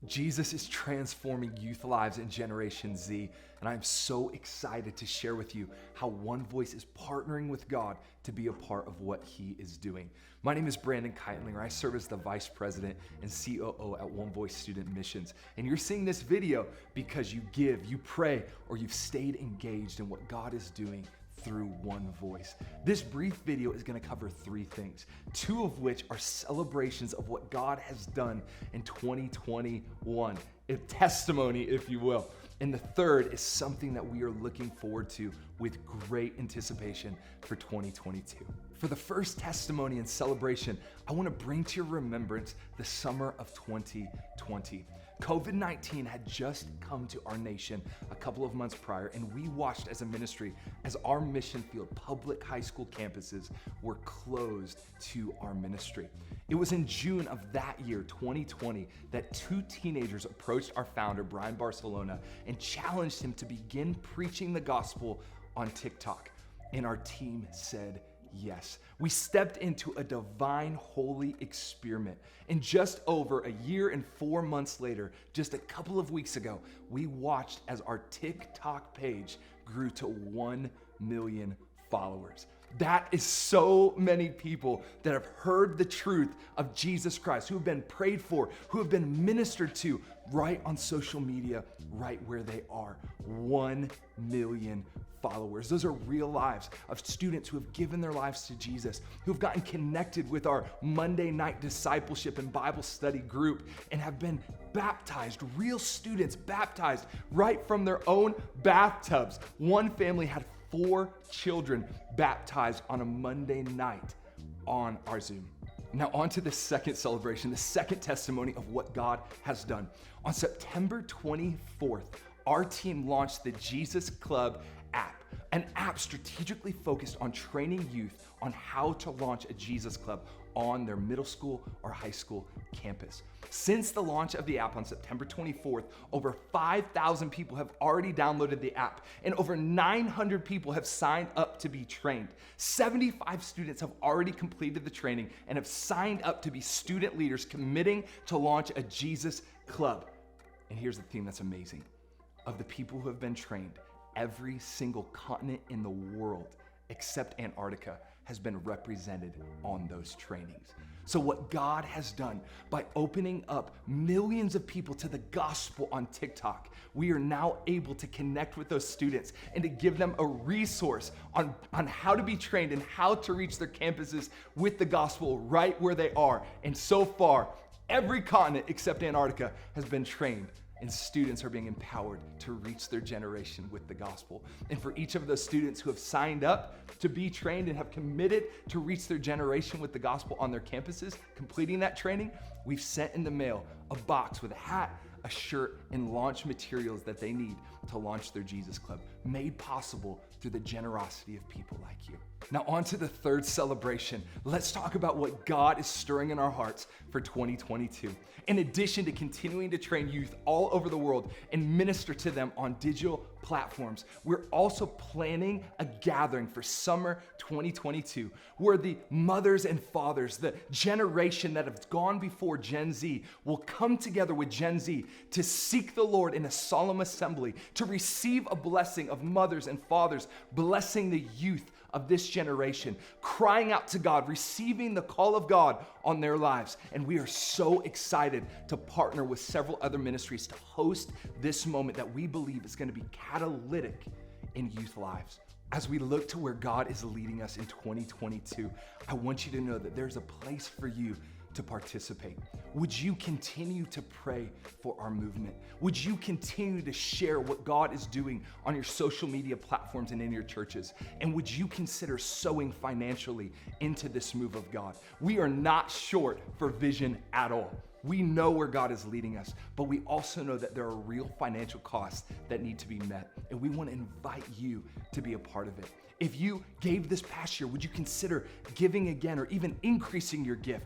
Jesus is transforming youth lives in Generation Z, and I'm so excited to share with you how One Voice is partnering with God to be a part of what He is doing. My name is Brandon Keitlinger. I serve as the Vice President and COO at One Voice Student Missions, and you're seeing this video because you give, you pray, or you've stayed engaged in what God is doing through One Voice. This brief video is going to cover three things, two of which are celebrations of what God has done in 2021, a testimony, if you will. And the third is something that we are looking forward to with great anticipation for 2022. For the first testimony and celebration, I want to bring to your remembrance the summer of 2020. COVID-19 had just come to our nation a couple of months prior, and we watched as a ministry as our mission field public high school campuses were closed to our ministry. It was in June of that year, 2020, that two teenagers approached our founder, Brian Barcelona, and challenged him to begin preaching the gospel on TikTok. And our team said yes. We stepped into a divine, holy experiment. And just over a year and 4 months later, just a couple of weeks ago, we watched as our TikTok page grew to 1 million followers. That is so many people that have heard the truth of Jesus Christ, who have been prayed for, who have been ministered to right on social media, right where they are. 1 million followers. Those are real lives of students who have given their lives to Jesus, who have gotten connected with our Monday night discipleship and Bible study group and have been baptized, real students baptized right from their own bathtubs. One family had 4 children baptized on a Monday night on our Zoom. Now on to the second celebration, the second testimony of what God has done. On September 24th, our team launched the Jesus Club app, an app strategically focused on training youth on how to launch a Jesus Club on their middle school or high school campus. Since the launch of the app on September 24th, over 5,000 people have already downloaded the app, and over 900 people have signed up to be trained. 75 students have already completed the training and have signed up to be student leaders committing to launch a Jesus Club. And here's the thing that's amazing. Of the people who have been trained, every single continent in the world except Antarctica has been represented on those trainings. So what God has done by opening up millions of people to the gospel on TikTok, we are now able to connect with those students and to give them a resource on how to be trained and how to reach their campuses with the gospel right where they are. And so far, every continent except Antarctica has been trained, and students are being empowered to reach their generation with the gospel. And for each of those students who have signed up to be trained and have committed to reach their generation with the gospel on their campuses, completing that training, we've sent in the mail a box with a hat, a shirt, and launch materials that they need to launch their Jesus Club, made possible through the generosity of people like you. Now on to the third celebration. Let's talk about what God is stirring in our hearts for 2022. In addition to continuing to train youth all over the world and minister to them on digital platforms, we're also planning a gathering for summer 2022 where the mothers and fathers, the generation that have gone before Gen Z, will come together with Gen Z to seek the Lord in a solemn assembly, to receive a blessing of mothers and fathers, blessing the youth of this generation, crying out to God, receiving the call of God on their lives. And we are so excited to partner with several other ministries to host this moment that we believe is going to be catalytic in youth lives. As we look to where God is leading us in 2022, I want you to know that there's a place for you to participate. Would you continue to pray for our movement? Would you continue to share what God is doing on your social media platforms and in your churches? And would you consider sowing financially into this move of God? We are not short for vision at all. We know where God is leading us, but we also know that there are real financial costs that need to be met. And we want to invite you to be a part of it. If you gave this past year, would you consider giving again or even increasing your gift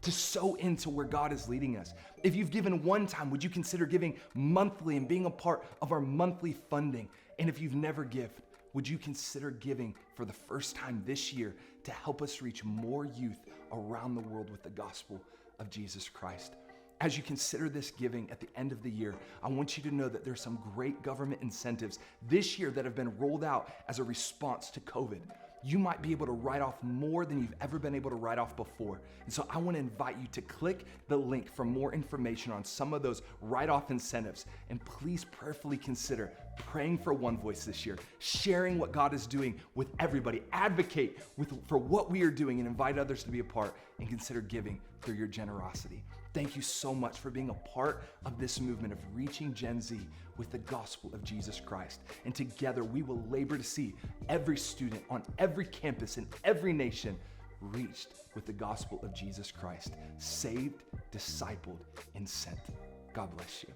to sow into where God is leading us? If you've given one time, would you consider giving monthly and being a part of our monthly funding? And if you've never given, would you consider giving for the first time this year to help us reach more youth around the world with the gospel of Jesus Christ? as you consider this giving at the end of the year, I want you to know that there's some great government incentives this year that have been rolled out as a response to COVID. You might be able to write off more than you've ever been able to write off before. And so I want to invite you to click the link for more information on some of those write-off incentives. And please prayerfully consider praying for One Voice this year, sharing what God is doing with everybody, advocate for what we are doing and invite others to be a part, and consider giving through your generosity. Thank you so much for being a part of this movement of reaching Gen Z with the gospel of Jesus Christ. And together we will labor to see every student on every campus in every nation reached with the gospel of Jesus Christ, saved, discipled, and sent. God bless you.